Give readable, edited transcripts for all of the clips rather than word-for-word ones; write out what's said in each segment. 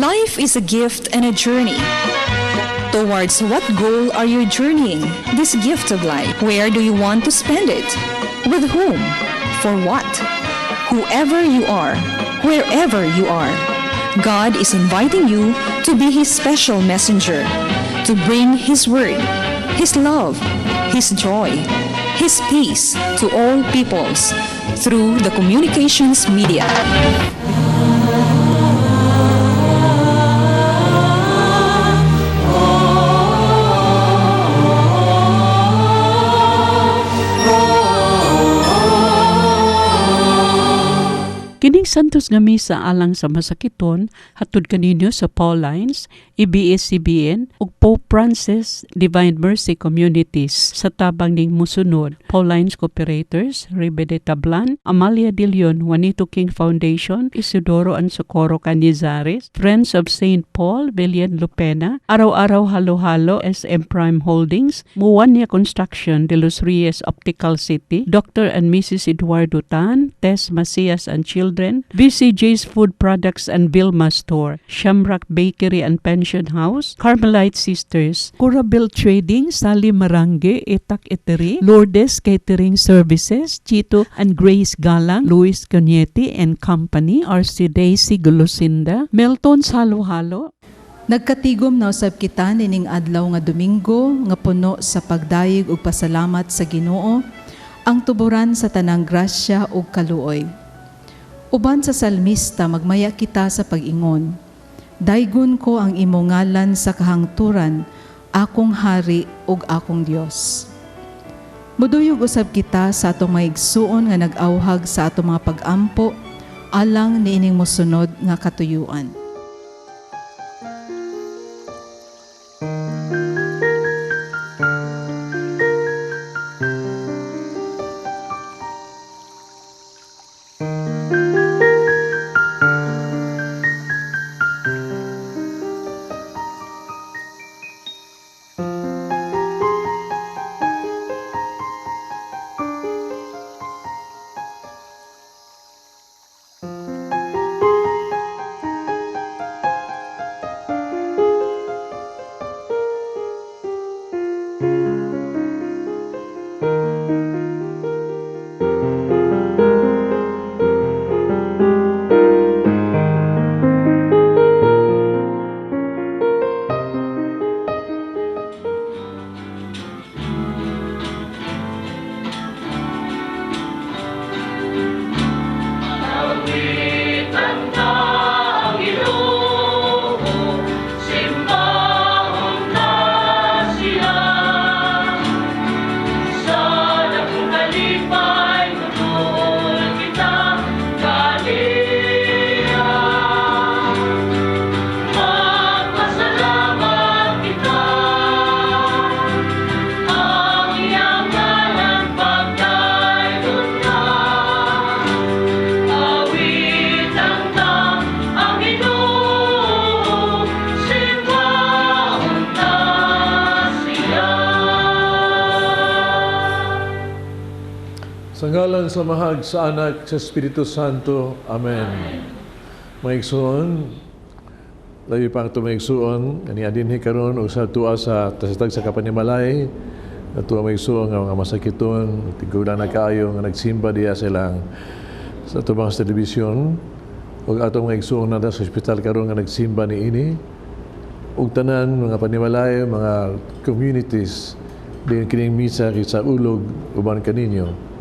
Life is a gift and a journey. Towards what goal are you journeying this gift of life? Where do you want to spend it? With whom? For what? Whoever you are, wherever you are, God is inviting you to be His special messenger, to bring His word, His love, His joy, His peace to all peoples through the communications media. Kining santos nga misa alang sa masakiton hatod kaninyo sa Paulines, ABS-CBN ug Pope Francis Divine Mercy Communities sa tabang ning musunod: Paulines Cooperators, Rebe de Tablan, Amalia de Leon, Juanito King Foundation, Isidoro and Socorro Canizares, Friends of St. Paul, Villan Lupena, Araw-Araw Halo-Halo, SM Prime Holdings, Muwania Construction, De Los Reyes Optical City, Dr. and Mrs. Eduardo Tan, Tess Macias and Children, VCJ's Food Products and Vilma Store, Shamrock Bakery and Pension House, Carmelite Sisters, Curabel Trading, Sally Marange, Etak Eatery, Lourdes Catering Services, Chito and Grace Galang, Luis Cañete and Company, RC Daisy Gulusinda, Melton's Halo-Halo. Nagkatigom na usab kita nining adlaw nga Domingo nga puno sa pagdayeg ug pasalamat sa Ginoo, ang tuburan sa tanang grasya ug kaluoy. Uban sa salmista magmaya kita sa pag-ingon, daygon ko ang imo ngalan sa kahangturan, akong hari ug akong Dios. Muduyog usab kita sa atong maigsuon nga nag-awhag sa atong mga pag-ampo alang niining mosunod nga katuyuan. Sa ngalan sa Mahag, sa Anak, sa Espiritu Santo. Amen. Maigsuon, labi pang ito maigsuon, ani adinhi karon o sa tuwa sa tasatag sa Kapanimalay, na tuwa maigsuon nga mga masakiton, tigulan na kaayo nga nagsimba diya silang sa tubang sa telebisyon, o atong maigsuon na sa ospital karon nga nagsimba ni ini, ug tanan mga Panimalay, mga communities, din kining misa sa ulog uban kaninyo.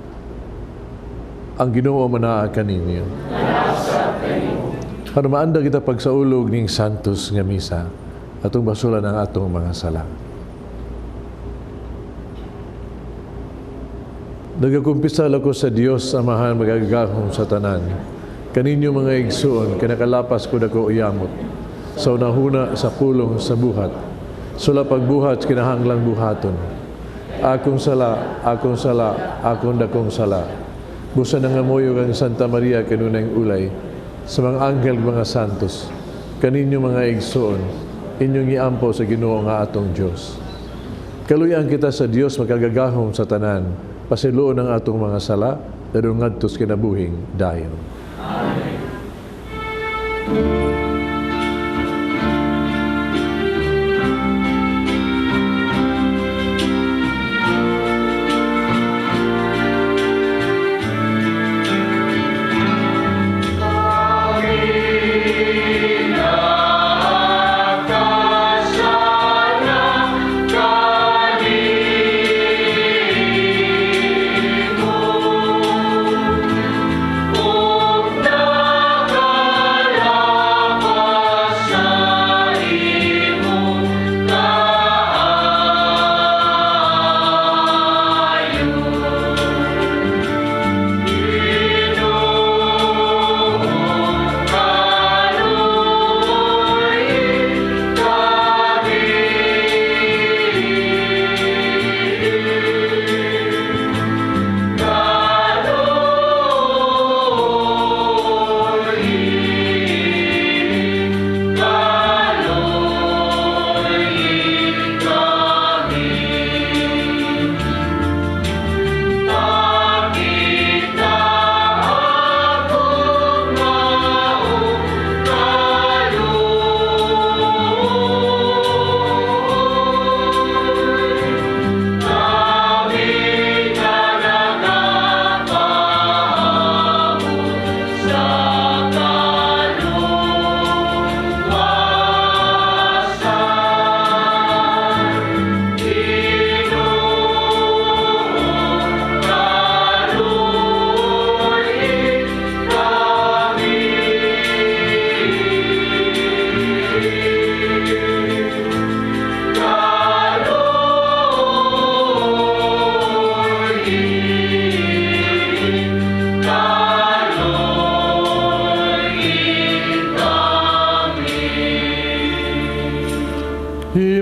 Ang Ginoo manaa kaninyo. Para maanda kita pagsaulog ning santos nga misa, atong basulan ang atong mga sala. Nagakumpisal ako sa Dios Amahan magagahom sa tanan. Kaninyo mga igsuon, kinakalapas ko dako uyamot. Sa unahuna sa pulong sa buhat. Sula pagbuhat kinahanglang buhaton. Akong sala, akong dakong sala. Busa na nga moyo kang Santa Maria kanunang ulay, sa mga anghel mga santos, kaninyo mga igsoon, inyong iampo sa Ginoo nga atong Dios. Kaluyan kita sa Dios makagagahom sa tanan, pasiluon ang atong mga sala, dadong ngadtos kinabuhing dayon. Amen.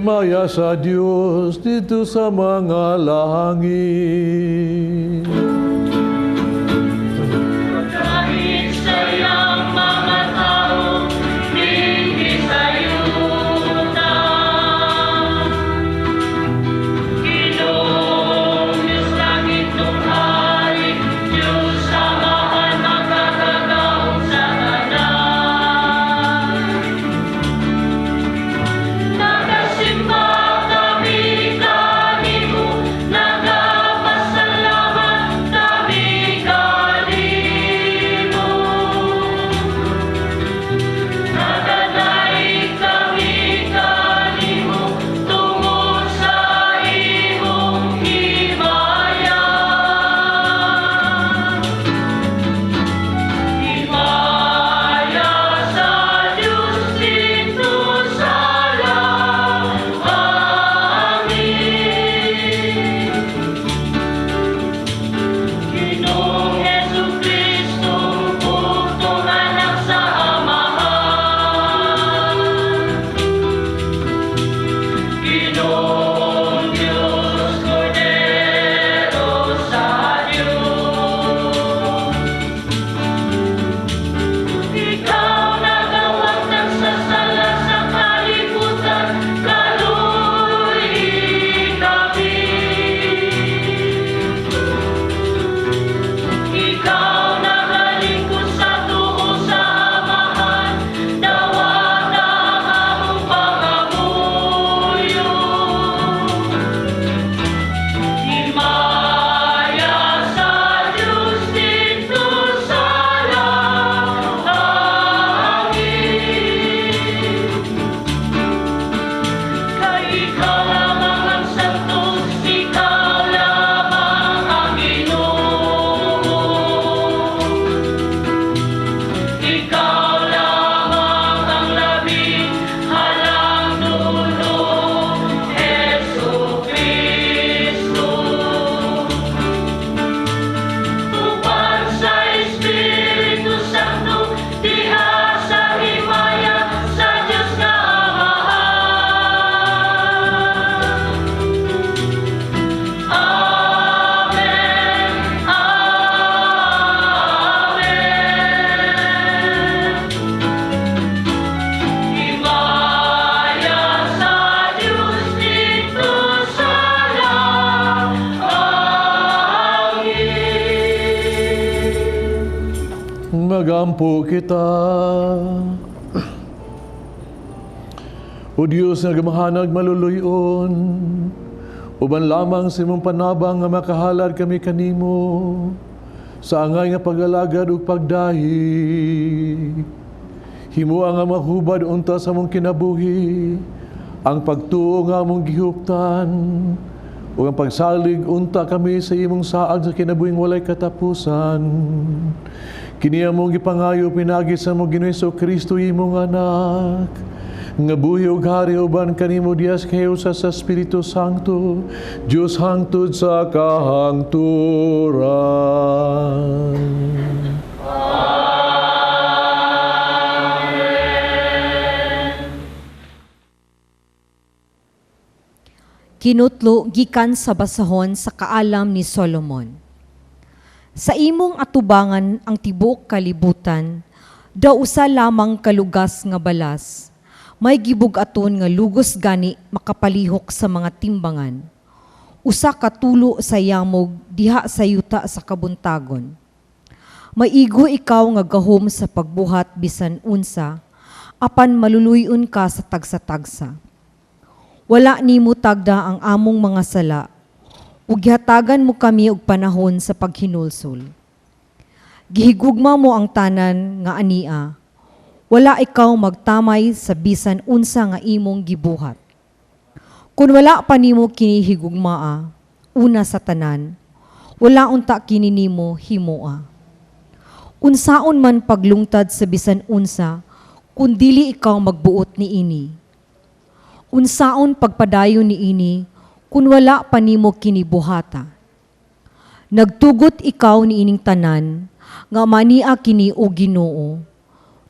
himaya sa Diyos dito sa mga langit. Kahit sayang mga tao, hindi sayuta. Ginoong Diyos langit tunghari, Diyos samahan magkakagaong sa kanan. Nagasimba kami kanimo, nagapasalamat kami kanimo. Nagadaig kami kanimo, tungod sa imong himaya. Himaya sa Diyos dito sa langit. Ginoong Jesucristo, bugtong anak sa Amahan. Ginoong Diyos, Kordero sa Diyos. Ikaw nagawag ng sasala sa kalibutan, kaluoy kami. Ikaw nagalingkod sa tuo sa Amahan, dawat ang among pangamuyo. Himaya sa Diyos dito sa langit. Kay ikaw lamang ang santos, ikaw lamang ang Ginoo. Ikaw lamang ang labing halangdulo, Jesucristo. Uban sa Espiritu Santo, diha sa himaya sa Diyos na Amahan. Amen. Amen. Himaya sa Diyos dito sa langit. Magampo kita. O Diyos nga gamahanag maluluyon, uban lamang sa imong panabang nga makahalad kami kanimo, sa angay nga pag-alagad ug pagdahi. Himo nga mahubad unta sa mong kinabuhi, ang pagtuo nga mong gihuptan, ug ang pagsalig unta kami sa imong saad sa kinabuhing walay katapusan. Kini among gipangayo pinagi sa mong Ginoong Jesucristo imong anak, nga buhi ug hari uban kanimo Dios kayo sa Espiritu Santo, Dios hangtod sa kahangturan. Kinutlo gikan sa basahon sa kaalam ni Solomon. Sa imong atubangan ang tibuok kalibutan, daw usa lamang kalugas nga balas, may gibug-aton nga lugos gani makapalihok sa mga timbangan. Usa ka tulo sa yamog diha sa yuta sa kabuntagon. Maigo ikaw nga gahom sa pagbuhat bisan unsa, apan maluluyon ka sa tagsa-tagsa. Wala nimo tagda ang among mga sala, ug gihatagan mo kami og panahon sa paghinulsol. Gihigugma mo ang tanan nga ania, wala ikaw magtamay sa bisan unsa nga imong gibuhat. Kung wala pa nimo kini higugmaa, una sa tanan, wala unta kini nimo himoa. Unsaon man paglungtad sa bisan unsa, kun dili ikaw magbuot ni ini. Unsaon pagpadayon ni ini, kun wala pa nimo kini buhata. Nagtugot ikaw ni ining tanan, nga mania kini o Ginoo,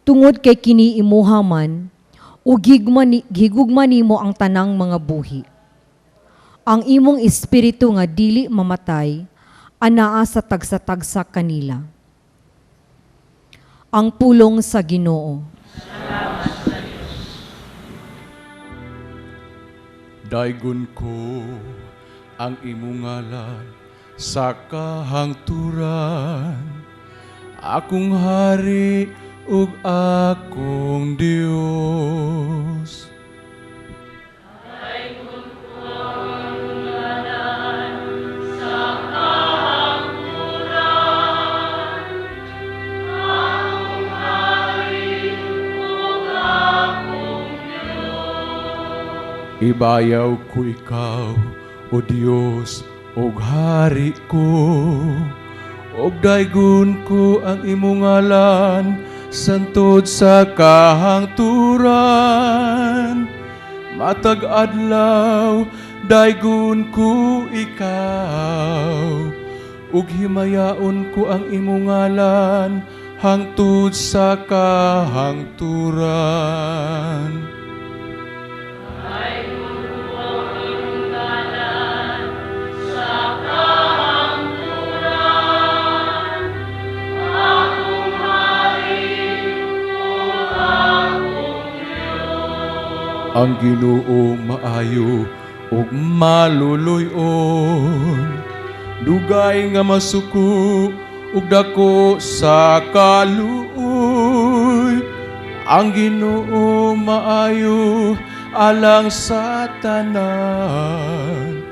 tungod kay kini imuha man, ug gigugma nimo ang tanang mga buhi. Ang imong espiritu nga dili mamatay, anaa sa tagsa-tagsa kanila. Ang pulong sa Ginoo. Daygon ko ang imong ngalan sa kahangturan, akong hari ug akong Dios. Ibayaw ko ikaw, O Dios, og hari ko, og daygon ko ang imong ngalan, santod sa kahangturan. Matag adlaw, daygon ko ikaw, ug himayaon ko ang imong ngalan, hangtod sa kahangturan. Ang Ginoo maayo ug maluluyon, dugay nga masuko ug dako sa kaluoy. Ang Ginoo maayo alang sa tanan,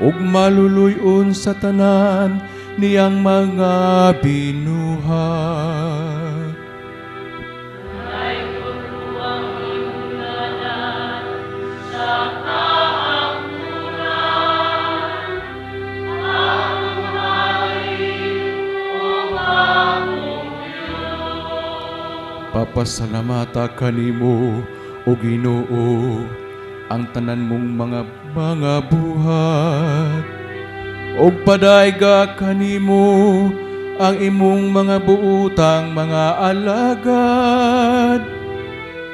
ug maluluyon sa tanan niyang mga binuhat. Papasalamata kanimo, O Ginoo, ang tanan mong mga buhat, og padayga kanimo ang imong mga buutang mga alagad.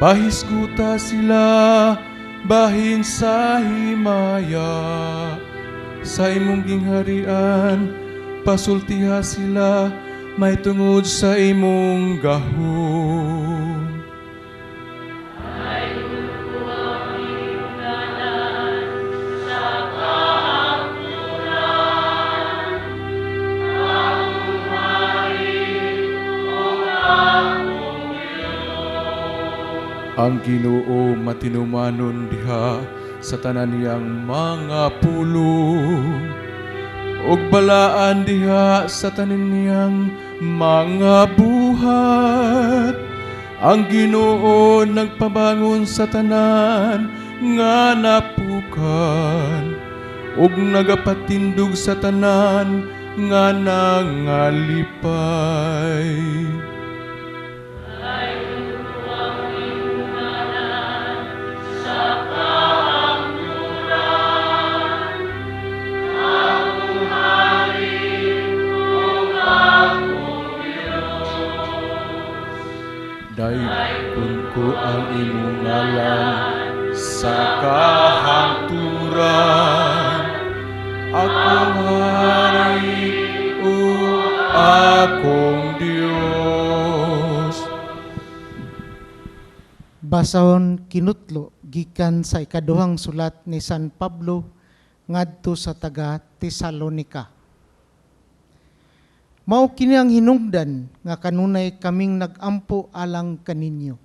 Pahisguta sila bahin sa himaya, sa imong gingharian pasultiha sila may tungod sa imong gahom. Ang Ginoo matinumanon diha sa tanan niyang mga pulong, ug balaan diha sa tanan niyang mga buhat. Ang Ginoo nagpabangon sa tanan nga napukan, ug nagapatindog sa tanan nga nangalipay. Daygon ko ang imong ngalan sa kahangturan, akong hari o akong Dios. Basahon kinutlo gikan sa ikaduhang sulat ni San Pablo ngadto sa taga Tesalonica. Mao kini ang hinungdan nga kanunay kaming nagampo alang kaninyo.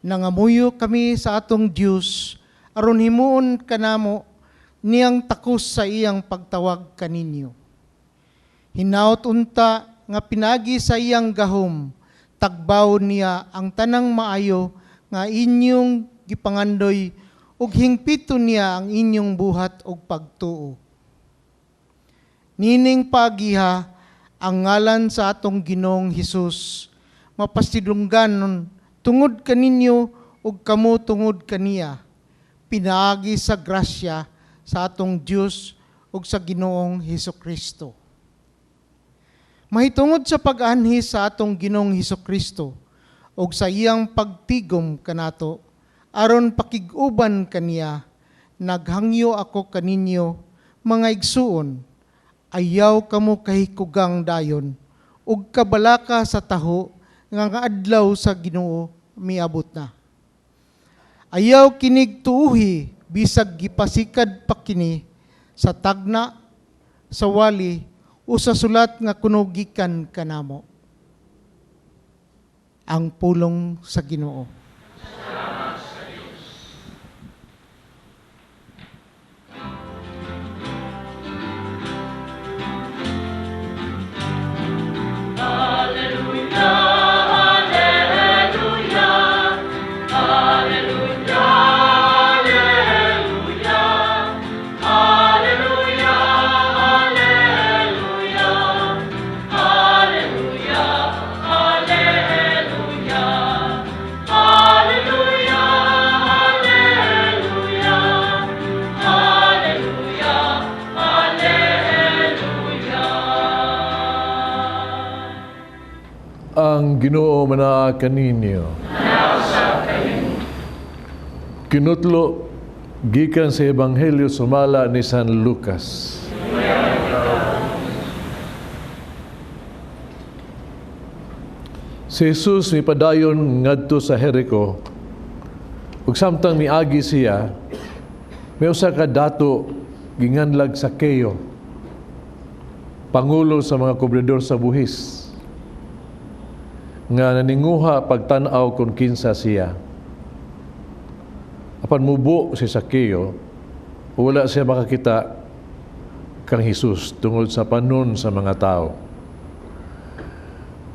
Nangamuyo kami sa atong Dios aron himuon kanamo niyang takos sa iyang pagtawag kaninyo. Hinaut unta nga pinagi sa iyang gahom, tagbaw niya ang tanang maayo nga inyong gipangandoy ug hingpito niya ang inyong buhat ug pagtuo. Nining pagiha ang ngalan sa atong Ginoong Hesus mapasidunggan tungod kaninyo ug kamo tungod kaniya, pinaagi sa grasya sa atong Dios ug sa Ginoong Hesukristo. Mahitungod sa pag-anhi sa atong Ginoong Hesukristo, ug sa iyang pagtigom kanato aron pakig-uban kaniya. Naghangyo ako kaninyo mga igsuon, ayaw kamo kahikugang dayon ug kabalaka sa taho nga adlaw sa Ginoo miabot na. Ayaw kinig tuuhi bisag gipasikad pa kini sa tagna, sa wali o sa sulat nga kuno gikan kanamo. Ang pulong sa Ginoo. Ang Ginoo manaa kaninyo. Kinutlo gikan sa Ebanghelyo sumala ni San Lucas. Si Jesus mipadayon ngadto sa Jericho. Ug samtang miagi siya, may usa ka dato ginganlag sa Sakeo, pangulo sa mga kubridor sa buhis, nga naninguha pagtan-aw kung kinsa siya. Apan mubo si Sakeo, wala siya makakita kang Jesus tungod sa panon sa mga tao.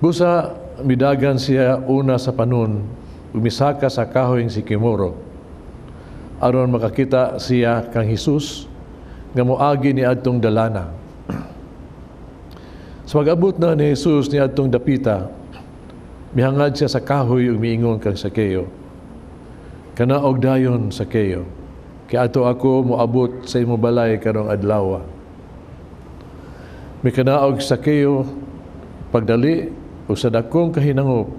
Busa midagan siya una sa panon, umisaka sa kahoyng sikimoro, aron makakita siya kang Jesus nga moagi ni adtong dalana. Sa pag-abot na ni Jesus ni adtong dapita, mihangad siya sa kahoy ug miingon kang Sakeo, "Kanaog dayon, Sakeo, kay ato ako moabot sa imo balay karong adlaw." Mikanaog Sakeo, pagdali ug sa dakong kahinangop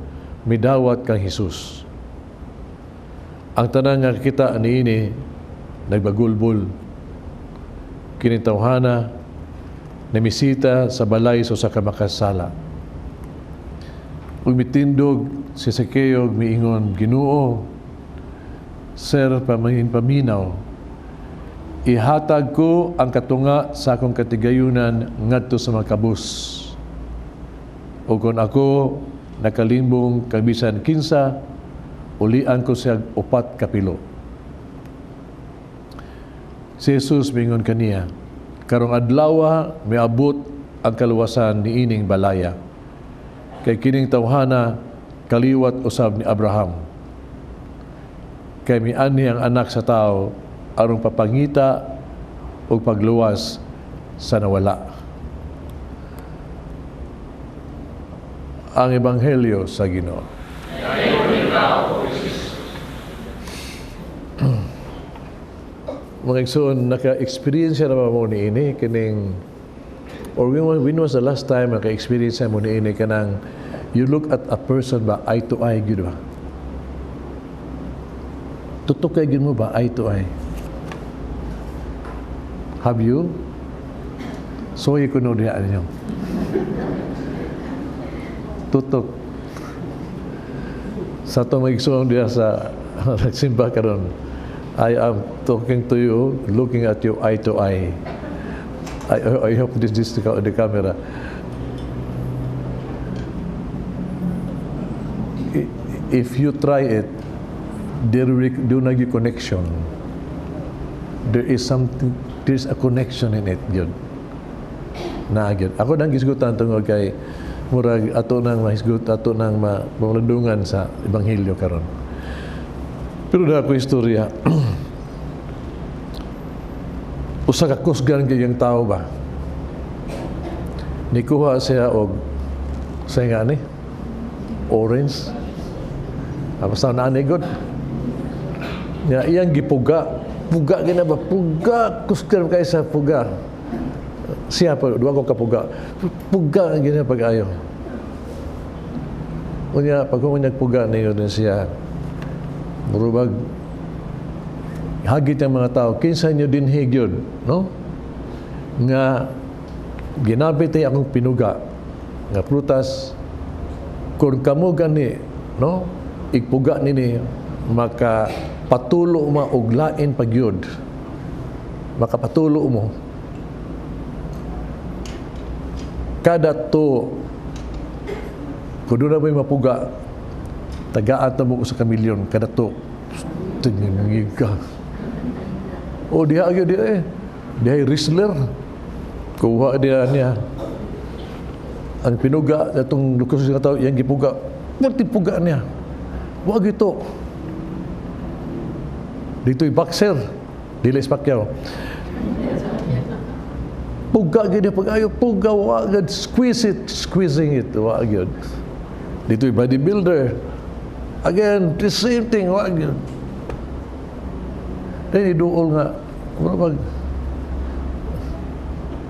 midawat kang Jesus. Ang tanan nga kita niini nagbagulbol. Kini tawhana namisita sa balay sa usa ka makasala. Ug mitindog si Sakeo miingon, "Ginoo, Sir, paminaw, ihatag ko ang katunga sa akong katigayunan ngadto sa mga kabus. O kung ako nakalimbong kag bisan kinsa, ulian ko siya 4 kapilo." Si Jesus miingon kaniya, "Karong adlaw miabot ang kaluwasan ni ining balaya. Kay kining tawhana kaliwat usab ni Abraham. Kay miani ang anak sa tao aron papangita o pagluwas sa nawala." Ang Ebanghelyo sa Ginoo. Mga igsoon, naka-experience na ba mo ni ini kining, or when was the last time naka-experience mo ni ini kanang you look at a person ba eye to eye, gud ba? Tutok kay gid mo ba eye to eye? Have you? So ko no diha ninyo. Tutok. Sa to magigsoon diha sa nagsimba karon, I am talking to you, looking at you eye to eye. I hope this is the camera. If you try it, there will not be connection. There is a connection in it, yun. Naagyan. Ako nang gisgutan tungod kay murag ato nang mahisgut, ato nang mamadungan sa Ebanghelyo karon. Pero na ako istorya. Usa ka kusgan kayang tao ba? Nikuha siya og sa nga ni orange. Basta naanigod. Ya iyang gipuga. Puga gina ba? Puga kusgan kay sa puga. Siya pa duwa ko kapuga. Puga gina pag-ayo. Unya, pag nagpuga niyo din siya, murubag, hagit ang mga tao, kinsa nyo din higyod, no? Nga, ginabit ay akong pinuga, nga prutas, kung kamo gani, no? Igpuga nini, makapatulo mo og lain pagyud. Makapatulo mo. Kada to, kung doon na may mapuga, tagaan na mo sa kamilyon, kada to, tingin ka. O diha agyo diha diha wrestler. Kuha dia niya. Ang pinuga atong lukus nga tao yang gipuga. Pati puga niya. Wa gito. Dito'y boxer. Dili Pacquiao. Puga gid pag-ayo, puga wa gid squeezing it wa gid. Dito'y bodybuilder. Again, the same thing wa gid. Dahil iduol nga, mag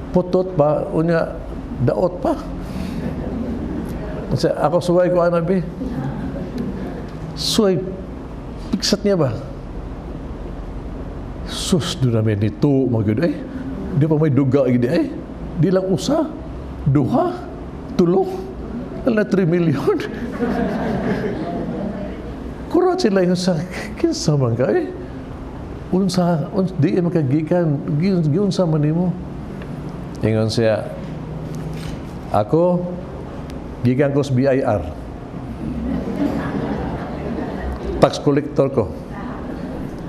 putot pa, unya daot pa. Kasi ako suway ko anabi. Suway, piksat niya ba? Sus, doon namin ito, magod di pa may duga gini di lang usa, duha, tulo, ala 3 million. Kurat sila yung sa, kinsa man ka unsa di makagikan giunsa man nimo. Ingon siya, ako gikan ko sa BIR, tax collector ko,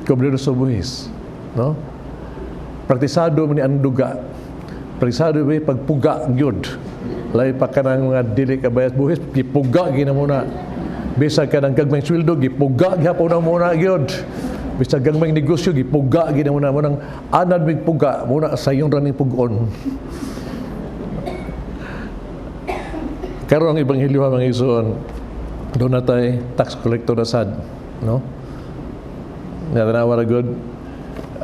Kobrero sa buhis, no? Praktisado man ni ang duga, praktisado ba pagpuga gyud, lahi pa ka ng mga dili kabayas buhis, gipuga gina muna, bisag ka ng gagmayng sweldo, gipuga gyapon na muna gyud. Bisag gagmayng negosyo, gipuga gina muna mo nang anad mig puga muna sa yung running pugon. Karon ang ebanghelyo mga igsoon, doon na tayo tax collector na sad, no? Nga tanawa ra gud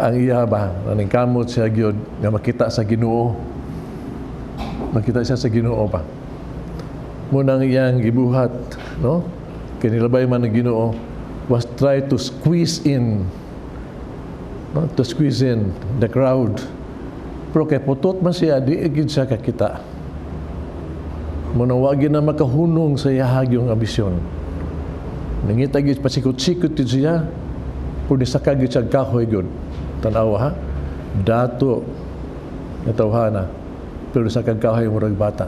ang iya ba naning kamot siya gyud nga makita sa Ginoo. Makita siya sa Ginoo pa. Munang iyang gibuhat, no? Kinilabay man ng Ginoo was try to squeeze in, no? To squeeze in the crowd. Pero kay putot man siya, di agad siya kakita. Munawagin na makahunong sa iyahag yung ambisyon. Nangitagis pasikot-sikot din siya, pero nisakagit siya kahoy yun. Tanawa ha? Dato na tawhana, pero nisakag kahoy murag bata.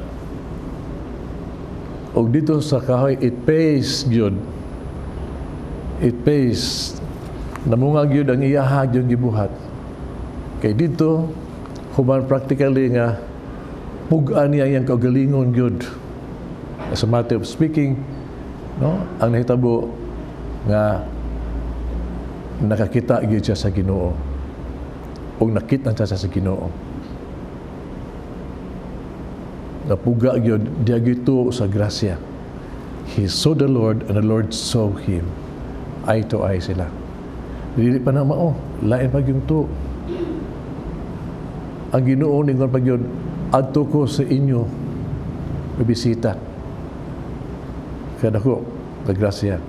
O dito sa kahoy, it pays yun. It pays. Namungag yun ang iyahag yung gibuhat. Kay dito, human practically nga, pugaan niya yung kagalingon yun. As a matter of speaking, no? Ang nahitabo nga nakakita yun siya sa Ginoo. O nakita siya sa Ginoo. Napuga yun, diya gito sa grasya. He saw the Lord and the Lord saw him. Eye to eye sila. Dili pa na lain pag yung to. Ang Ginoo ningon pag yun, adto ko sa inyo bisita. Kada ko, nagrasya.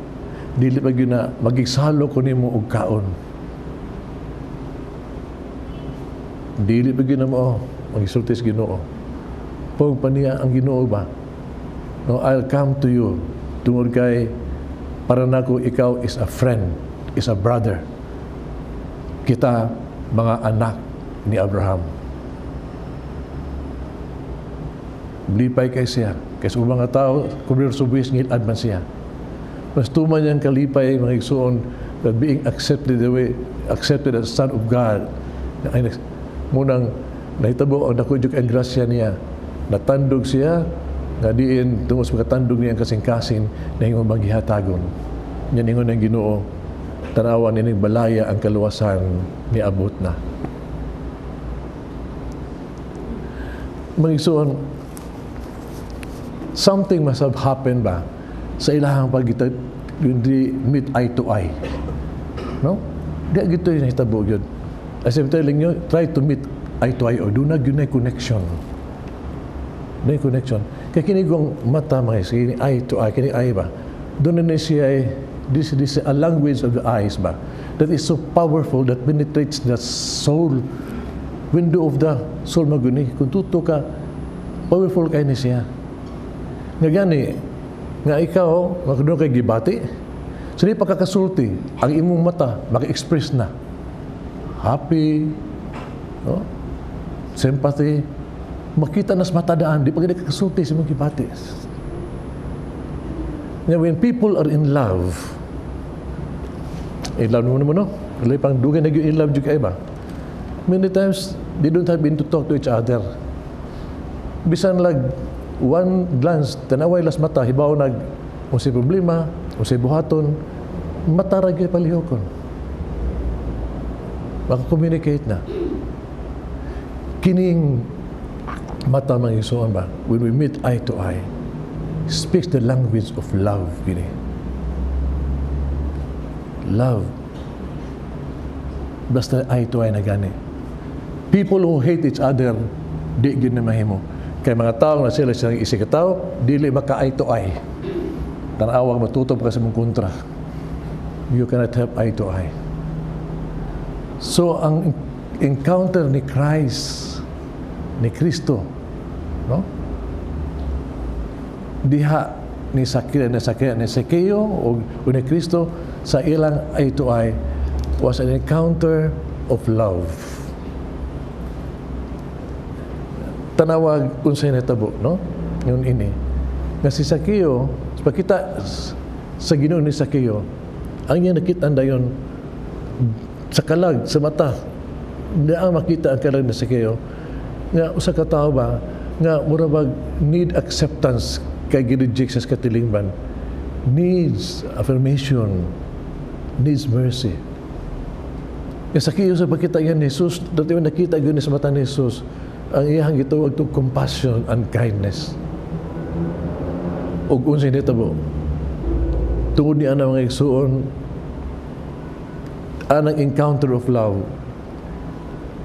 Dili pag yun na, magigsalo ko nimo og kaon. Dili pag yun na magisulti sa Ginoo. Pag paniya ang Ginoo ba? No, I'll come to you. Tungod kay, para nako ikaw is a friend, is a brother. Kita, mga anak ni Abraham. Lipay kay siya. Kasi mga tao, kumbiro subwis ngilad man siya. Mas tuman niyang kalipay, mga igsoon, that being accepted the way, accepted as Son of God. Munang, nahitabo, nakudyok ang grasya niya. Natandog siya, nga diin, tungos magkatandog niya ang kasing-kasing na yung maghihatagon. Yan ingon ng Ginoo, tanawan nining balaya ang kaluwasan ni abot na. Mga igsoon, something must have happened ba sa ilahang pagkita hindi meet eye to eye, no? Di gito yung hitabo yun. As I'm telling you, try to meet eye to eye or do not yun na connection. Na connection. Kaya kinigong mata mga kini eye to eye, kini eye ba? Doon na siya this is a language of the eyes ba? That is so powerful that penetrates the soul, window of the soul maguni. Kung tuto ka, powerful kayo ni siya. Nga gani, nga ikaw, makadunong kay gibati, so di pagkakasulti, ang imong mata, maka-express na. Happy, no? Sympathy, makita nas matadaan, di pa gani kakasulti sa mga gibati. Now, when people are in love mo, no? Alay pang dugay na in love juga iba. Many times, they don't have been to talk to each other. Bisan lag, one glance, tanaway las mata, hibaw nag, kung si problema, kung si buhaton, matarag yung palihokon. Maka-communicate na. Kining mata mga isuan ba, when we meet eye to eye, speaks the language of love, gini. Love. Basta eye to eye na gani. People who hate each other, di gid na mahimo. Kay mga tao na sila silang isikataw, dili maka eye to eye. Tanawag matutob ka sa mong kontra. You cannot have eye to eye. So ang encounter ni Christ, ni Kristo, no? Diha ni Sakeo o ni Kristo sa ilang eye to eye was an encounter of love. Tanawag unsay natabo, no? Yun ini. Nga si Sakeo, pagkita sa Ginoo ni Sakeo, ang iya nakita dayon sa kalag, sa mata, na makita ang kalag ni Sakeo, nga usa ka tawo ba, nga murabag need acceptance kay ginreject sa katilingban, needs affirmation, needs mercy. Nga Sakeo sa pagkita yan ni Jesus, dati yung nakita yun sa mata ni Jesus, ang iyang gituwag to compassion and kindness. Ug unsay nitabo, tungod ni ana mga igsuon, anang encounter of love,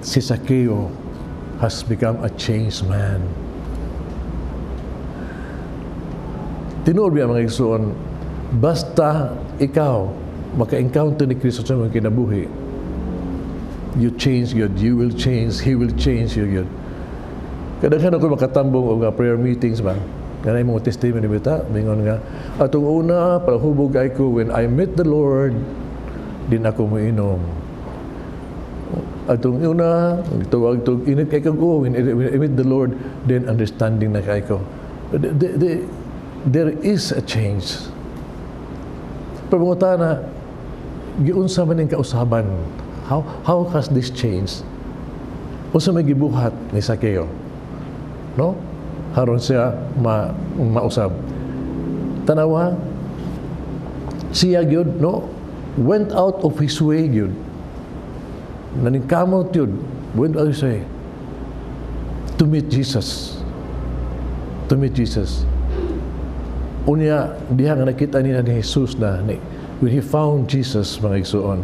si Sakeo has become a changed man. Tinuod biya mga igsuon, basta ikaw maka-encounter ni Kristo sa mga kinabuhi, you change God, you will change, He will change you God. Kadang-kadang ako makatambong o nga prayer meetings ba, nga na yung mga testimony bita, mingon nga, atong una, palahubog ay ko, when I met the Lord, din ako moinom. Atong una, tuwag to init kay ko, when I met the Lord, then understanding na kay ko. There is a change. Pero mga na, giunsa man yung kausaban, how has this changed? Unsa may gibuhat ni Sakeo? No? Haron siya mausab. Tanawa, siya gyud, no? Went out of his way gyud. Naningkamot yun, went out of his way to meet Jesus. To meet Jesus. Unya, diha nga nakita niya ni Jesus na, when he found Jesus, mga igsuon,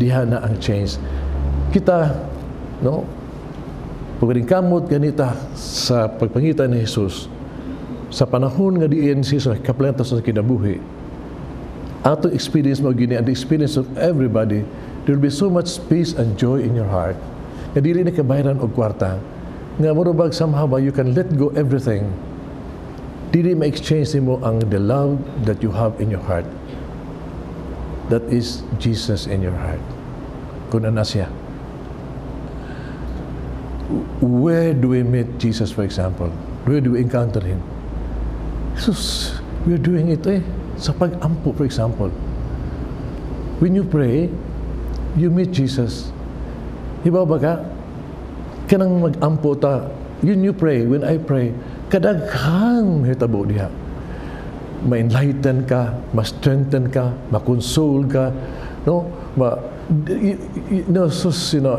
diha na ang change. Kita, no? Pagkakamot ganita sa pagpangitan ni Jesus, sa panahon nga diin siya sa kaplantas sa kinabuhi, ato experience mo gini, and the experience of everybody, there will be so much peace and joy in your heart, nga dili na kabayaran og kwarta, nga murabag somehow ba you can let go everything, dili ma-exchange mo ang the love that you have in your heart, that is Jesus in your heart. Kung ana siya. Where do we meet Jesus, for example? Where do we encounter Him? Jesus, we are doing it sa pag-ampo, for example. When you pray, you meet Jesus. Hibaw ba ka? Kanang mag-ampo ta. When you pray, when I pray, kadaghang hitabo diha. Ma-enlighten ka, ma-strengthen ka, ma-console ka, no?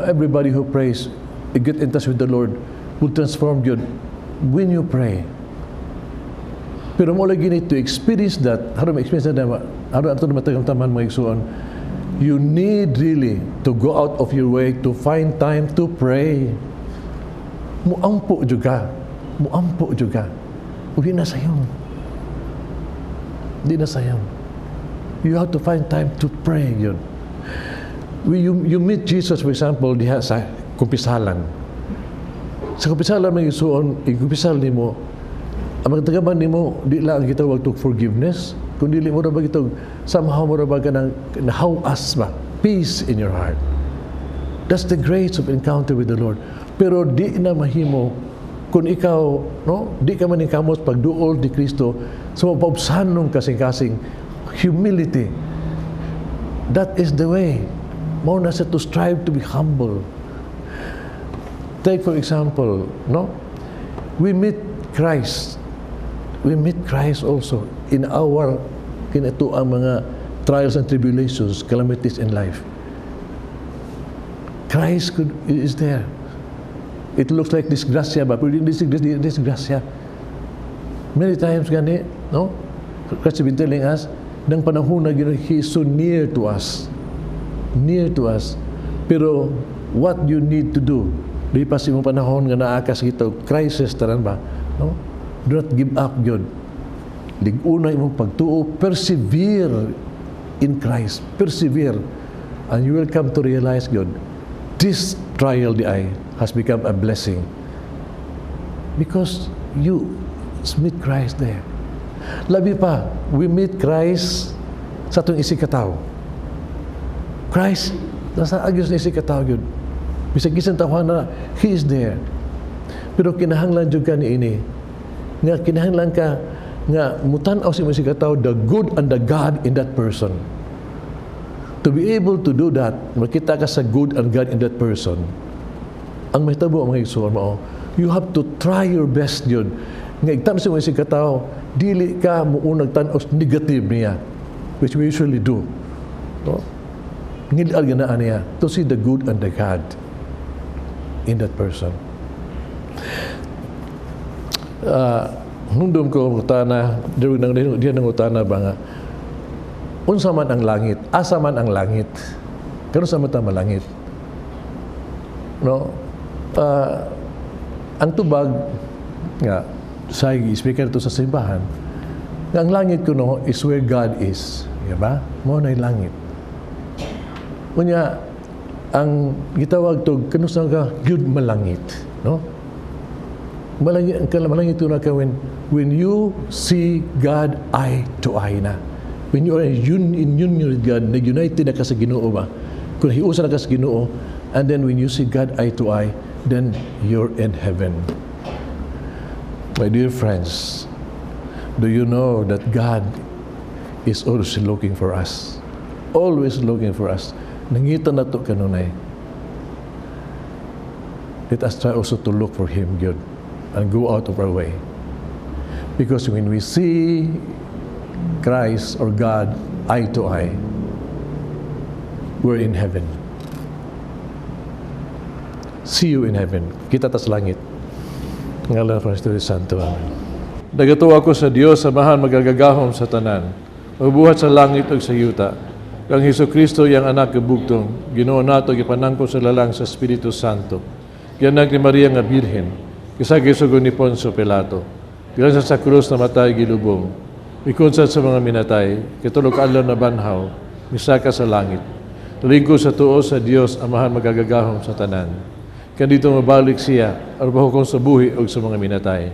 Everybody who prays, get in touch with the Lord, will transform you when you pray. Pero mo lagi need to experience that. How do I experience that? How do I matagamtaman mga igsuon? You need really to go out of your way to find time to pray. Muampo juga. Muampo juga. Uwi na sayang. Di na sayang. You have to find time to pray yun. You meet Jesus, for example, diha sa kumpisalan. Sa kumpisalan may isuon, kumpisal ni mo, ang magtagaban ni mo, di lang kita wag to forgiveness, kundi mo na ba kita, somehow mo na ba ka ng nahawas ba? Peace in your heart. That's the grace of encounter with the Lord. Pero di na mahimo, kung ikaw, no, di ka maningkamot pagduol di Kristo, sa mapaubsan nung kasing-kasing humility. That is the way. Mau na sa to strive to be humble. Take for example, no? We meet Christ. We meet Christ also in our, kinato ang mga trials and tribulations, calamities in life. Christ is there. It looks like disgrasya, but disgrasya. Many times gani, no? Christ has been telling us, nang panahon na He is so near to us. Near to us. Pero what you need to do, di pa sa imong panahon nga naakas kita crisis tanan ba, no? Do not give up yun. Liguna imong pagtuo, persevere in Christ. Persevere. And you will come to realize yun. This trial di ay has become a blessing. Because you meet Christ there. Labi pa, we meet Christ sa itong isikataw. Christ, nasa agos na isikataw yun. Bisag-isang tawahan na, He is there. Pero kinahanglan dyan ka ni ini. Nga kinahanglan ka, nga mutanaw si isikataw, the good and the God in that person. To be able to do that, makita ka sa good and God in that person, ang mahitabo ang mga igsoon mo, you have to try your best yun. Nga igtan sa mga isikataw, dili ka muunag tanaw negative niya, which we usually do. No? Ngilal ganaan niya to see the good and the God in that person. Nundum ko utana, diyan ng utana ba nga, unsa man ang langit, asa man ang langit, kano sa mata malangit. No? Ang tubag nga, sa speaker to sa simbahan, nga ang langit kuno is where God is. Diba? Mo na yung langit. Kunya, ang gitawag to, kano sa ka, good malangit. No? Malangit, ang malangit na ka when you see God eye to eye na. When you are in union with God, nag-united na ka sa Ginoo ba? Kung hiusa na ka sa Ginoo, and then when you see God eye to eye, then you're in heaven. My dear friends, do you know that God is always looking for us? Always looking for us. Nangita na to kanunay. Let us try also to look for Him, God, and go out of our way. Because when we see Christ or God eye to eye, we're in heaven. See you in heaven. Kita tas langit. Ngalan ng Espiritu Santo. Amen. Nagatuwa ko sa Dios, samahan magagagahom sa tanan, magbuhat sa langit ug sa yuta. Kang Hesukristo yang anak kabugtong, Ginoo nato gipanangko sa lalang sa Espiritu Santo. Gianak ni Maria nga Birhen, kisag isugon ni Poncio Pilato. Gilan sa krus na matay gilubong. Ikunsad sa mga minatay, kitulog adlaw na banhaw, misaka sa langit. Tulingko sa tuo sa Dios, amahan magagagahom sa tanan. Kandito mabalik siya, arbaho kong sa buhi o sa mga minatay.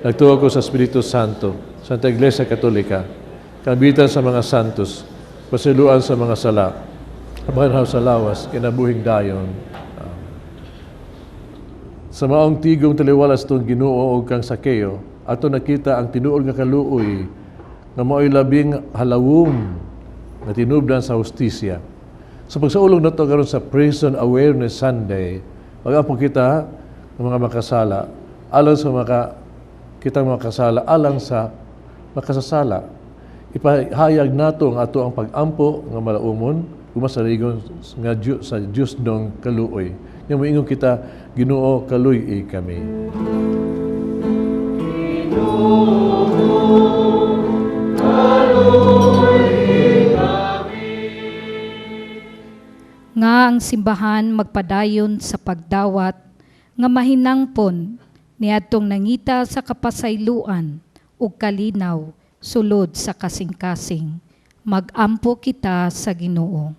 Nagtuwa ko sa Espiritu Santo, Santa Iglesia Katolika, kabitan sa mga santos, pasiluan sa mga sala, abanhaw sa lawas, kinabuhing dayon. Sa maong tigong taliwalas itong Ginoo o kang Sakeo, ato nakita ang tinuol nga kaluoy, na mao'y labing halawom na tinubdan sa hustisya. Sa pagsaulong na ito karon sa Prison Awareness Sunday, pag-apo kita ng mga makasala, alang sa kitang makasala, alang sa makasasala. Ipahayag nato ang ato ang pag-ampo nga malaumon, gumasaligon nga sa Diyos nung kaluoy. Yung moingon kita, Ginoo kaluy kami. Nga ang simbahan magpadayon sa pagdawat nga mahinangpon niadtong nangita sa kapasayloan ug kalinaw sulod sa kasing-kasing. Mag-ampo kita sa Ginoo.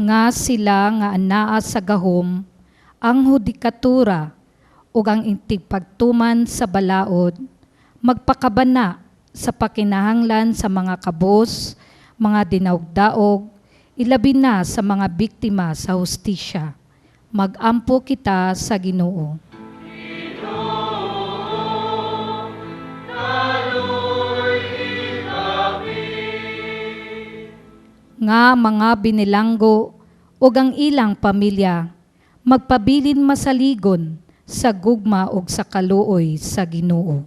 Nga sila nga anaa sa gahom, ang hudikatura ug ang intigpagtuman sa balaod, magpakabana sa pakinahanglan sa mga kabos, mga dinaog-daog, ilabi na sa mga biktima sa hustisya. Mag-ampo kita sa Ginoo. Nga mga binilanggo ug ang ilang pamilya, magpabilin masaligon sa gugma ug sa kaluoy sa Ginoo.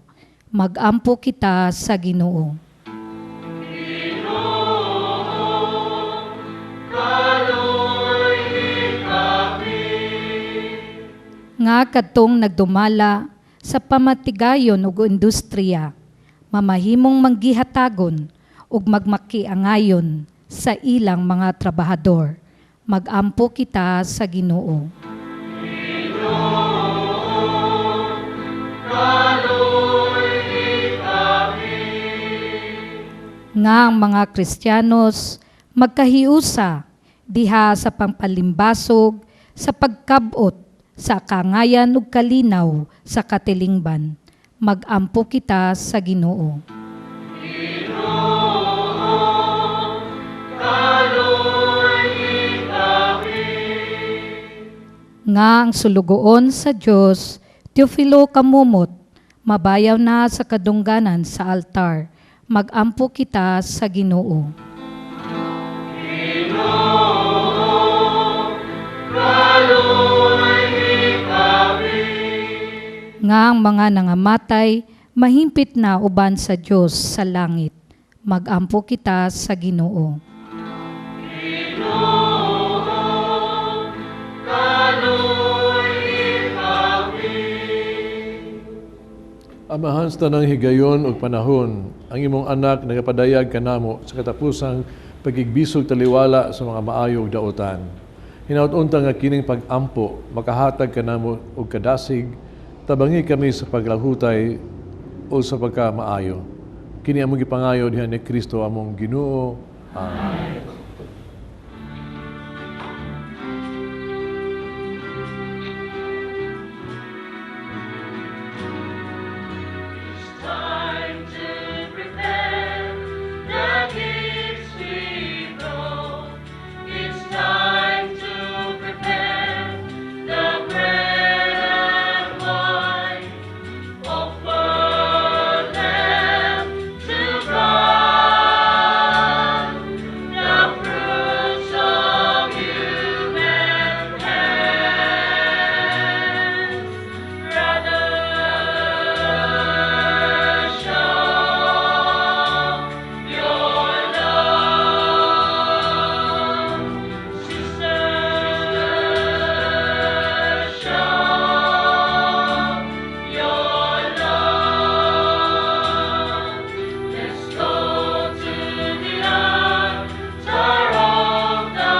Mag-ampo kita sa Ginoo. Nga kadtong nagdumala sa pamatigayon ug industriya, mamahimong manggihatagon ug magmakiangayon sa ilang mga trabahador. Mag-ampo kita sa Ginoo. Nga ang mga Kristiyanos magkahiusa diha sa pampalimbasog, sa pagkabot, sa kangayan ug kalinaw sa katilingban. Mag-ampo kita sa Ginoo. Nga ang sulugoon sa Dios, Teofilo kamumot, mabayaw na sa kadungganan sa altar. Mag-ampo kita sa Ginoo. Nga ang mga nangamatay, mahimpit na uban sa Dios sa langit. Mag-ampo kita sa Ginoo. Amahan sa tanang higayon ug panahon, ang imong anak nagapadayag kanamo sa katapusang pagigbisog taliwala sa mga maayo ug daotan. Hinaut-unta nga kining pag-ampo makahatag kanamo og kadasig, tabangi kami sa paglahutay o sa pagkamaayo. Kini among gipangayo diha ni Kristo among Ginoo. Amen. Time to prepare the gifts we brought. It's time to prepare the bread and wine. Offer them to God, the fruits of human hands. Brothers, show your love. Sisters, show your love. Let's go to the altar of the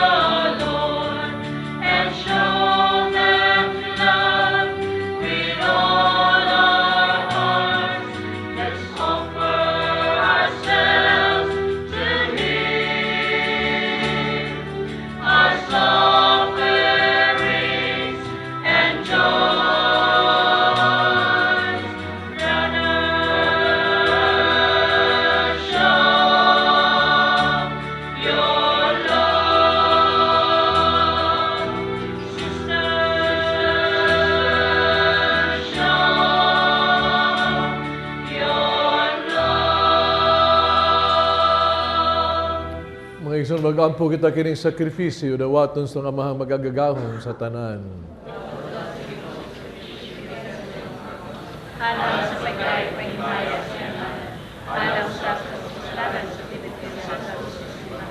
Lord and show them to love with all our hearts. Let's offer ourselves to Him as offerings and joys. Brothers, show your love. Sisters, show your love. Mga igsoon, mag-ampo kita kining sakripisyo dawaton sa amahang magagagahon sa tanan.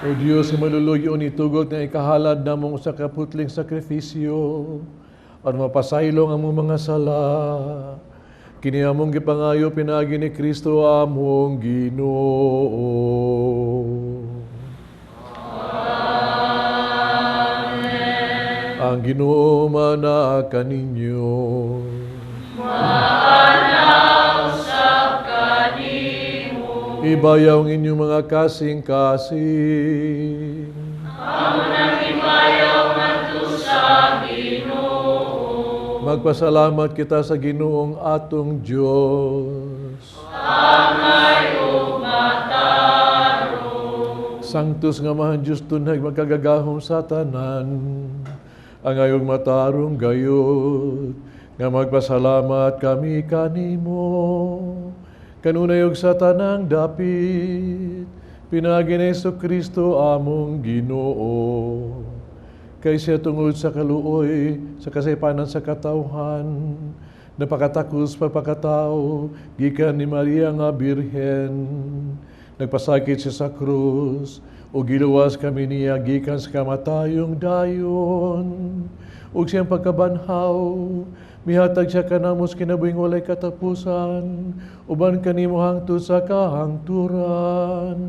O Diyos, sa maluluyo ni tugot nga ikahalad namong sa kaputling sakripisyo, at mapasaylong among mga sala. Kini among gipangayo pinagi ni Kristo among Ginoo. Amen. Ang Ginoo mana kaninyo. Ibayaw ang inyong mga kasing-kasing. Magpasalamat kita sa Ginoong atong Diyos. Sanctus nga mahan Diyos tunay magkagagahom sa tanan. Ang ayong matarong gayod, nga magpasalamat kami kanimo. Kanunayog sa tanang dapit, pinagi ni Jesu-Kristo among Ginoo. Kay siya tungod sa kaluoy, sa kasaypanan sa katawhan, napakatakos pagpakatao, gikan ni Maria nga Birhen. Nagpasakit siya sa krus, o giluwas kami niya gikan sa kamatayong dayon. Ug siyang pagkabanhaw, mihatag siya kanamos kinabuhing walay katapusan, uban kanimo hangtod sa kahangturan.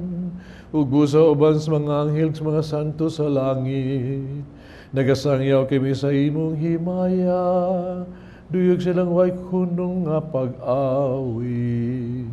Ug busa uban sa mga anghel sa mga santo sa langit, nagasangyaw kami sa imong himaya, duyog silang way kunong nga pag-awi.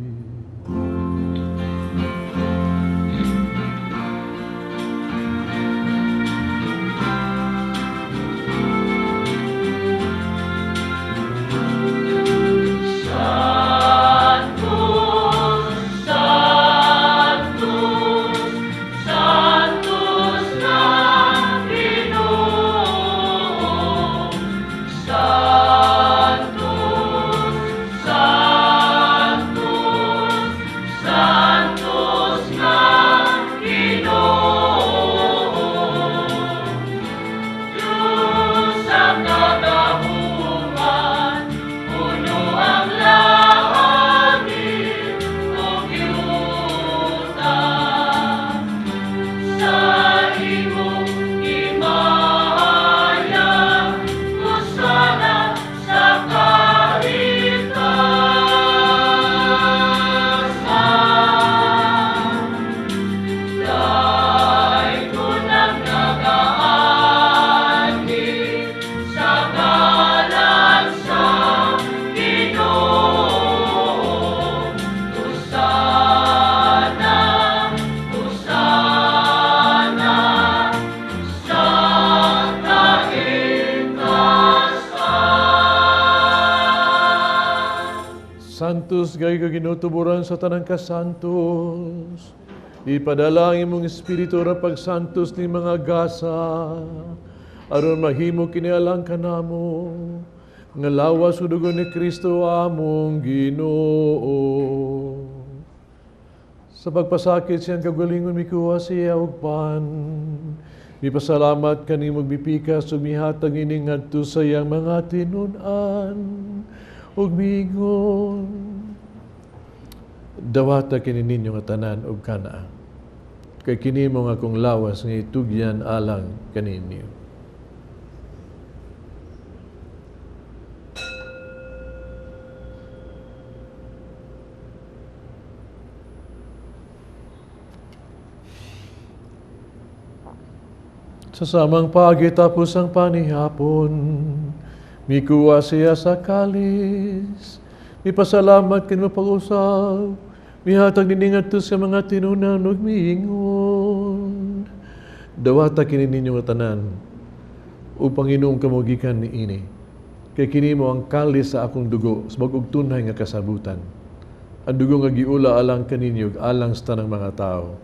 Santos, gay ka ginutuburan sa tanang kasantos. Ipadala ang imong espiritu ra pagsantos ni mga gasa. Aron mahimo kinialang kanamo. Nga lawas udugon ni Kristo among Ginoo. Sa pagpasakit siyang kagalingon mikuha siya og pan. Ipasalamat kanimo bipika sumihatag ining ngadto sa iyang mga tinun-an. Ug miingon, dawata kini ninyo nga tanan og kana. Kay kini mo nga akong lawas nga itugyan alang kaninyo. Sa samang pagi tapos ang panihapon, mikuha siya sa kalis, mipasalamat kin mapag-usap, mihatag niningat to sa mga tinunan ug miingon. Dawata kini ninyo nga tanan, upang inom kamugikan ni ini. Kay kini mo ang kalis sa akong dugo, sa mag-og tunay nga kasabutan. Ang dugo nga giula alang kaninyo, alang sa tanang mga tao,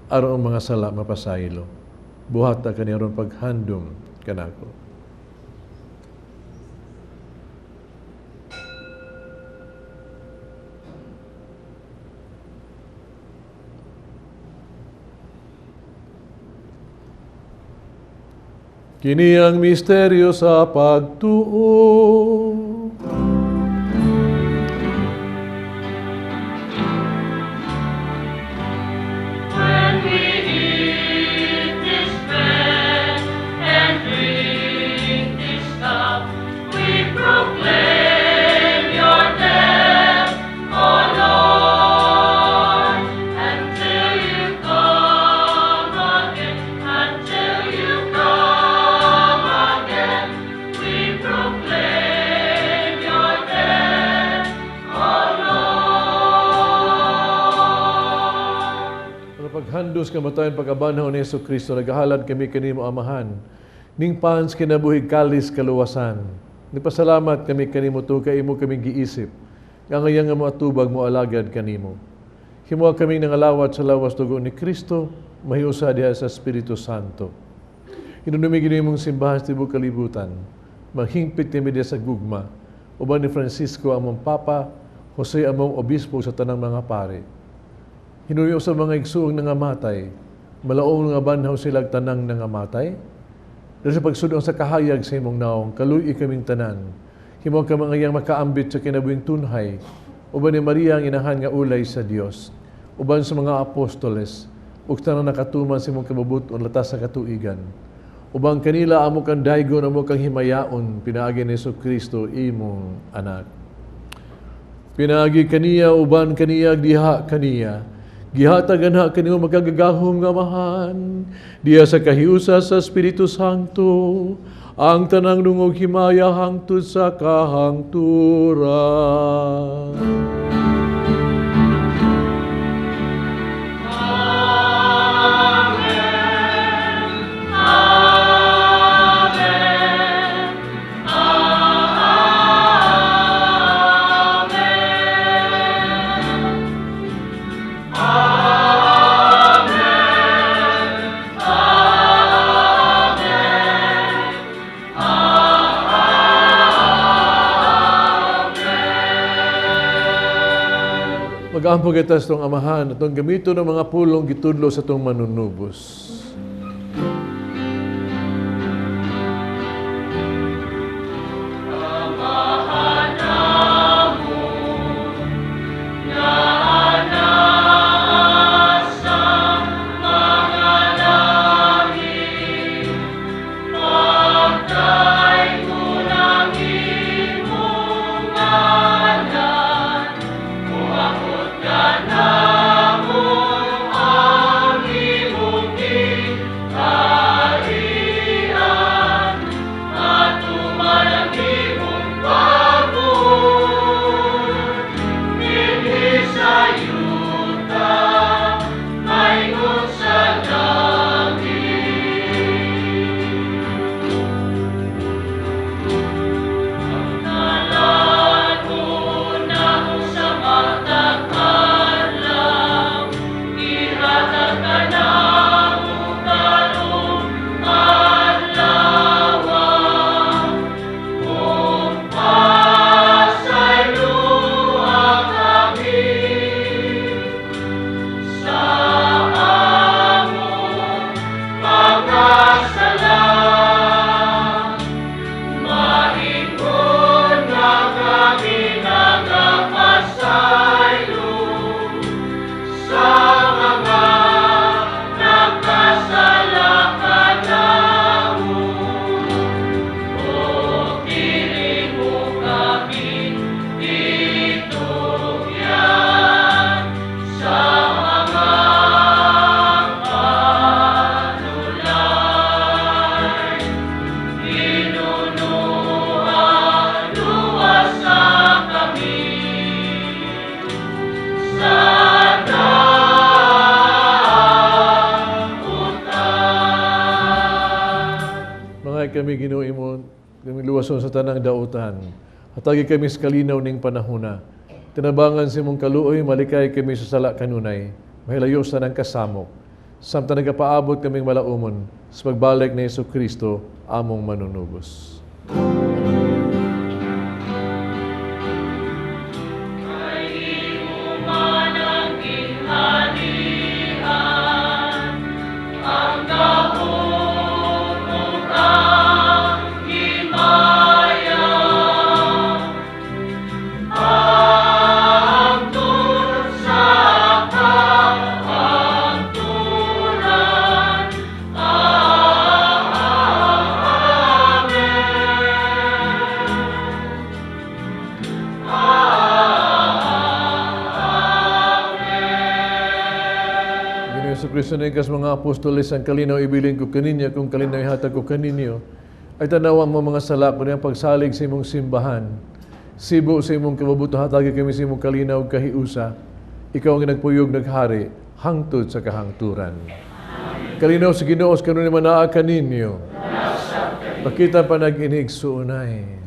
aron ang mga sala mapasaylo. Buhata kani aron paghandom kanako. Kini ang misteryo sa pagtuo. When we eat this bread and drink this cup, we proclaim your death, O Lord, until you come again, until you come again. Nagandos kamatayon pagkabanhaw ni Yesu Kristo, nagahalad kami kanimo amahan. Ning pans kinabuhig kalis kaluwasan. Nagpasalamat kami kanimo to kay imo kaming giisip. Nga ngayang nga mo atubag mo alagad kanimo. Himuha kaming nangalawat sa lawas dugo ni Kristo, mahiusa diha sa Espiritu Santo. Inunumi ginimong simbahan sa tibok kalibutan. Maghingpit kami diha sa gugma. Uban ni Francisco among Papa, Jose among Obispo sa tanang mga pare. Hinuyo sa mga igsuong nangamatay, malaong nga banhaw silag tanang nangamatay. Dahil sa pagsudong sa kahayag sa imong naong, kaluy kaming tanan. Himuha ka mangayang makaambit sa kinabuhing tunhay, uban ni Maria ang inahan nga ulay sa Dios, uban sa mga apostoles, ug tanang nakatuman sa imong kabubuton latas sa katuigan. Ubang kanila amo kang daygon amo kang himayaon, pinaagi ni Yesu Kristo imong anak. Pinaagi kaniya, uban kaniya, diha kaniya. Gihatagan ha kanimo magagagahom nga mahan, diya sa kahiusa sa Espiritu Santo, ang tanang dungog himaya hangtod sa kahangturan. Mag-ampog itas itong amahan at itong gamito ng mga pulong gitudlo sa itong manunubos. Kami Ginoo imo, kami luwason sa tanang dautan. Hatagi kami sa kalinaw ning panahona. Tinabangan sa imong kaluoy, malikay kami sa sala kanunay. Mahilayo sa nang kasamok. Samtang nagapaabot kaming malaumon sa pagbalik ni Yesu Kristo, among manunubos. Kristo na ikas mga apostoles ang kalinaw ibilin ko kaninyo kung kalinaw ihatag ko kaninyo ay tanawang mo mga sala ko niyang pagsalig sa imong simbahan. Sibo sa imong kababuto hatagi kami sa imong kalinaw kahiusa. ikaw ang nagpuyog naghari, hangtod sa kahangturan. Kalinaw sa Ginoo kanon ni manaa kaninyo. Pakita pa nag-inig suunay.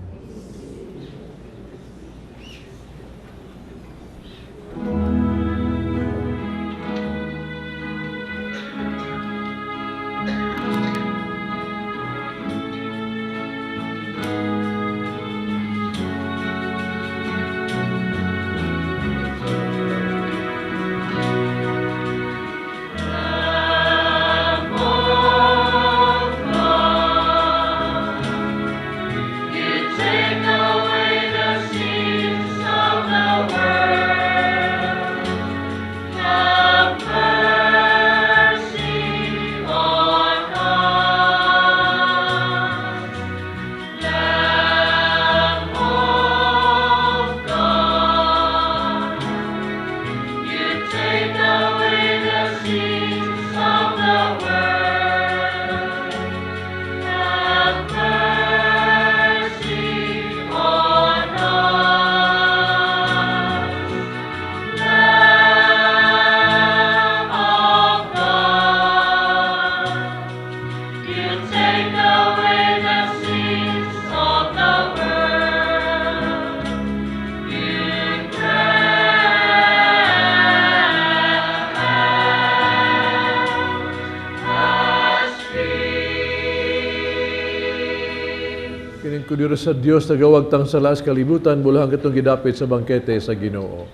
Kudiro sa Dios nagawag tang salas kalibutan bulahan katong gidapit sa bangkete sa Ginoo.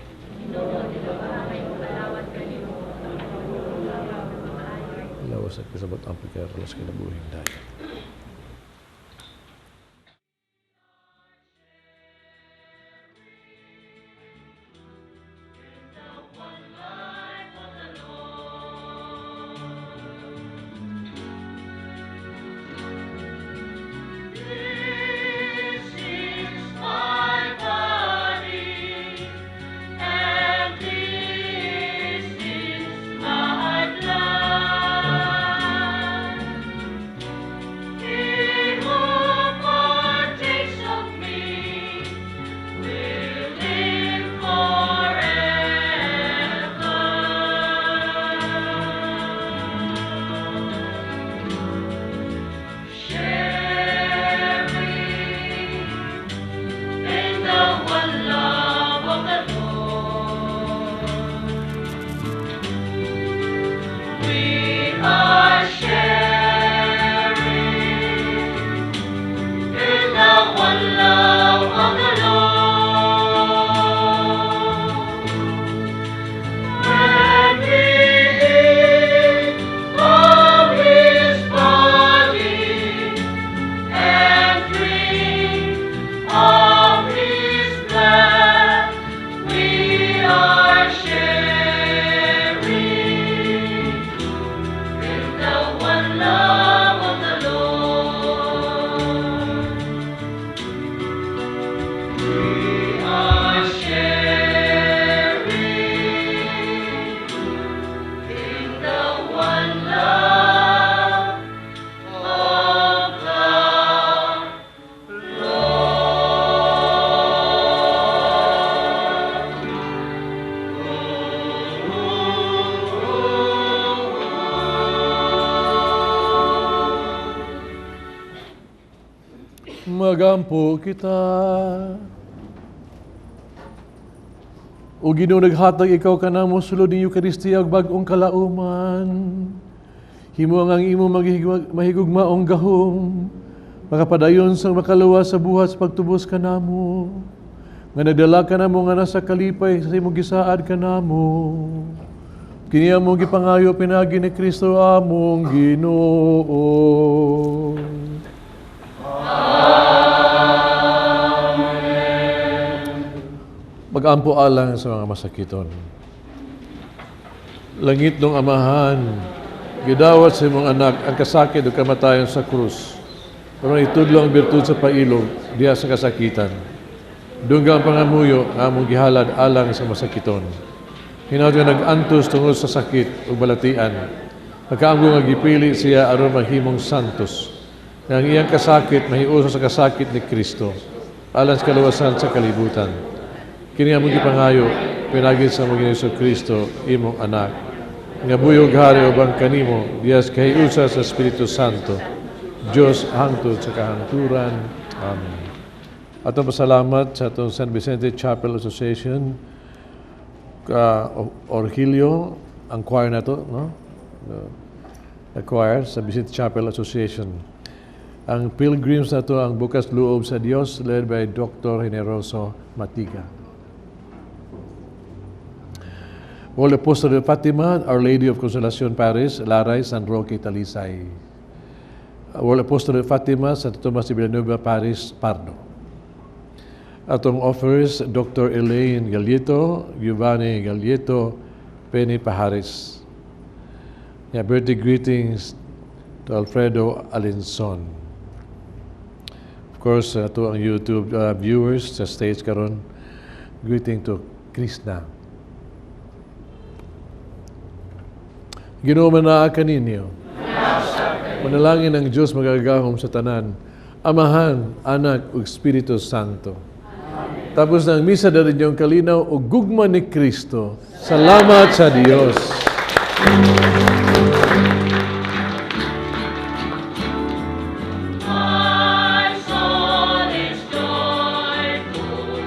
Lawas at kasabot ang pagkarolas kinabuhing dahil. Magampo kita. O Ginoo naghatag ikaw kanamo sulod ni Eucharistia ug bag-ong kalauman. Himo ang imo mahigugmaong gahom, makapadayon sa makaluwas sa buhat sa pagtubos kanamo. Nga nagdala kanamo nga nasa kalipay sa imong gisaad kanamo. Kini among gipangayo pinagi ni Kristo among Ginoo. Mag-ampo alang sa mga masakiton. Langit ng Amahan, gidawat sa imong anak ang kasakit o kamatayon sa krus. Pero itudlo ang birtud sa pailog diya sa kasakitan. Dungga ang pangamuyo nga among gihalad alang sa masakiton. Hinaut nga nag-antos tungod sa sakit o balatian. Pagkaamgo nga gipili siya aron maghimong santos. Nga ang iyang kasakit mahiuso sa kasakit ni Kristo. Alang sa kaluwasan sa kalibutan. Kini among gipangayo, pinagi sa mga Yesu Kristo, imong anak. Nga buyog hari ubang kanimo, diyas kahiusa sa Espiritu Santo, Diyos hangtod sa kahangturan. Amen. Atong pasalamat sa atong San Vicente Chapel Association, Orgilio, ang choir na to, no? The choir sa Vicente Chapel Association. Ang pilgrims na to, ang bukas loob sa Diyos, led by Dr. Generoso Matiga. All Apostles of Fatima, Our Lady of Consolacion Paris, Laray, San Roque, Talisay. All Apostles of Fatima, Santo Tomas de Villanueva, Paris, Pardo. Atong offers, Dr. Elaine Galieto, Giovanni Galieto, Penny Pajares. Yeah, birthday greetings to Alfredo Alinson. Of course, to ang YouTube viewers sa stage karon, greeting to Krishna. Ginoo manaa kaninyo. Manalangin ang Diyos magagahom sa tanan, Amahan, Anak, ug Espiritu Santo. Tapos ng misa na rin yung kalinaw o gugma ni Kristo. Salamat sa Diyos. My soul is joyful,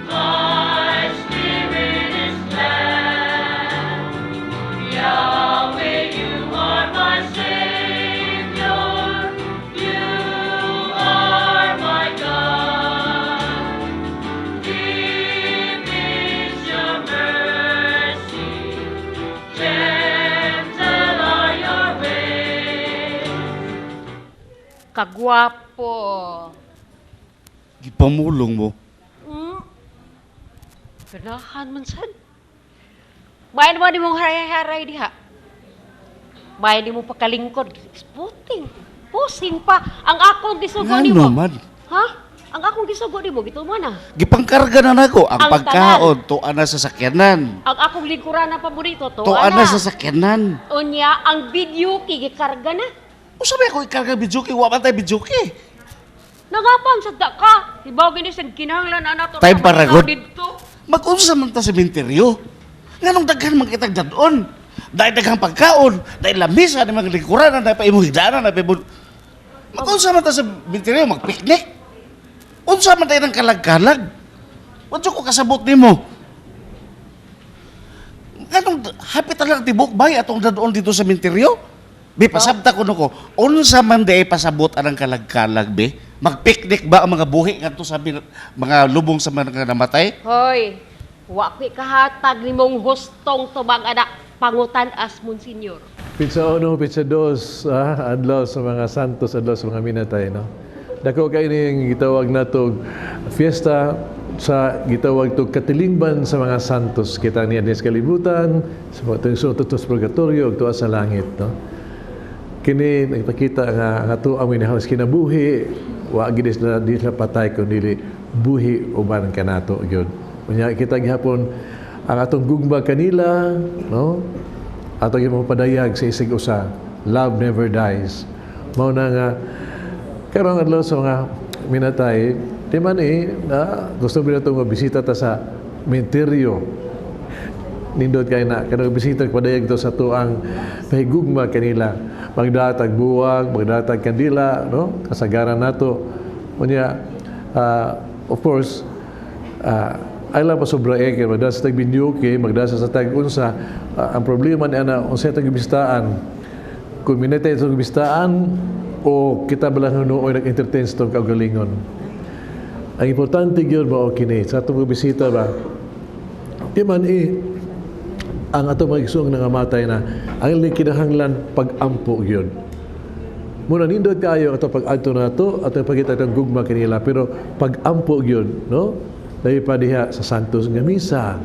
my spirit is glad. Yahweh, you are my Savior, you are my God. Deep is your mercy, gentle are your ways. Kagwapo. Gipamulong mo. Ganahan man sad. Bayan mo di mong haray-haray diha. Bayan di mo pakalingkod. Pusing pa. Ang akong gisugo Nga ni mo. naman. Ha? Ang akong gisugo ni mo, gito mo na. Gipangkarga na nako ang Ang pagkaon tuan na sa sakyanan. Ang akong lingkuran na paborito, to Tuan ana. na sa sakyanan. Unya, ang video kigikarga na. O sabi ako ikarga bijuki, wa man tayo bijuki. Nagapang sa ka. Ibaw gini sa kinahanglan na nato. Time para good. Dito. Mag-unsa man ta sa sementeryo. Nganong daghan man kitag dadon. Dahil daghang pagkaon, dahil lamisa, dahil mga likuran, dahil pa imuhigdanan, dahil pa imuhigdanan. Mag-unsa man ta sa sementeryo, mag-picnic. Unsa man tayo ng kalag-kalag. Wadyo ko kasabot ni mo. Nganong hapit talang tibok bay atong dadon dito sa sementeryo? Be, pasabta ko no ko, unsa man day pasabot anang kalag-kalag, be? Mag-picnic ba ang mga buhi ngadto sa mga lubong sa mga namatay? Hoy, wakwi kahatag ni mong hustong tubang anak pangutan as Monsignor. Pizza 1, pizza 2, adlaw sa mga santos, adlaw sa mga minatay, no? Dako kay ning gitawag natog fiesta sa gitawag tog katilingban sa mga santos. Kita niya sa kalibutan, sa mga tutos purgatorio ug tuwa sa langit, no? Kini nagpakita nga ato ang minahalas kinabuhi, wa gid na di sila patay kundi buhi uban kanato gyud. Unya kita gihapon ang atong gugma kanila, no? Ato gyud mapadayag sa isig usa, love never dies. Mao na nga karong adlaw sa mga minatay, di man na gusto mo na itong bisita ta sa menteryo. Nindot kayo na, kanang bisita padayag to sa tuang pahigugma kanila. Magdatag buwag, magdatag kandila, no? Kasagaran nato. Unya, of course, ay lang pa sobra eker, magdasa sa tag-binyuki, magdasa sa tag-unsa. Ang problema niya na, kung sa tag-bistaan, kung minatay sa tag-bistaan, o kita balang nooy nag-entertain sa itong kaugalingon. Ang importante yun ba o kini, sa itong bisita ba, di man ang ato magigsuong nangamatay na ang kinahanglan pag-ampo yun. Muna nindot kayo ato pag-adto na ito at pagkita itong gugma kanila, pero pag-ampo yun, no? Dahil pa diha sa Santos nga Misa,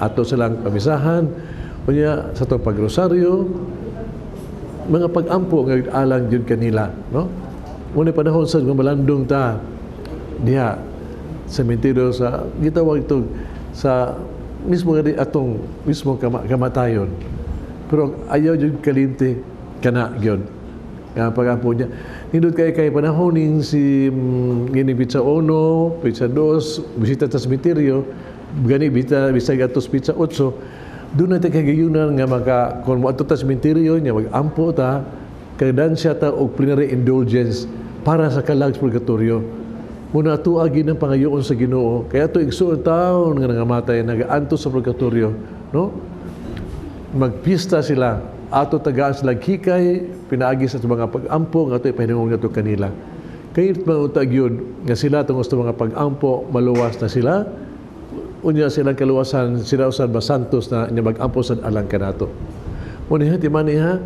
ato silang pamisahan, kunya sa itong pagrosaryo, mga pag-ampo nga alang yun kanila, no? Muna panahon sa malandong ta diha sa sementeryo sa gitawag ito sa mismo nga atong mismo kamatayon, pero ayaw yung kalinti kana yun nga pag-ampo niya. Nindot kay panahon ning si gining pizza 1, pizza 2, bisita sa sementeryo, gani bisag atos pizza 8, doon natin kagayunan nga maka kung mo ato ta sementeryo nya mag-ampo ta kadansya ta og plenary indulgence para sa kalags purgatorio. Muna ato agi ng pangayoon sa Ginoo kaya ato igsuon taon nga nangamatay nagaanto sa purgatorio, no? Magpista sila ato tagaan sila hikay pinaagi sa mga pag-ampo nga ato ipahinungog nato kanila. Kaya mangutag yun nga sila tungos sa mga pag-ampo maluwas na sila unya silang kaluwasan sila usad masantos na mag-ampo sa alang kanato. Muna timaniha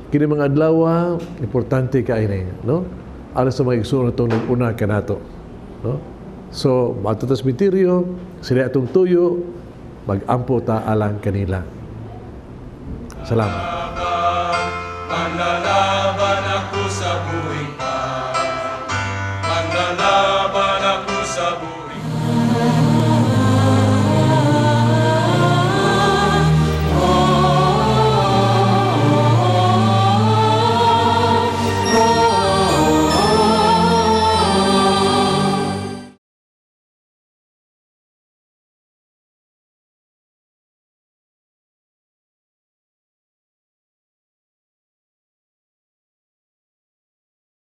kini mga adlaw importante kay ni, no? Alas sa mga igsoon itong nag-una kanato, no? So ato ta sementeryo sila atong tuyo mag-ampo ta alang kanila. Salamat.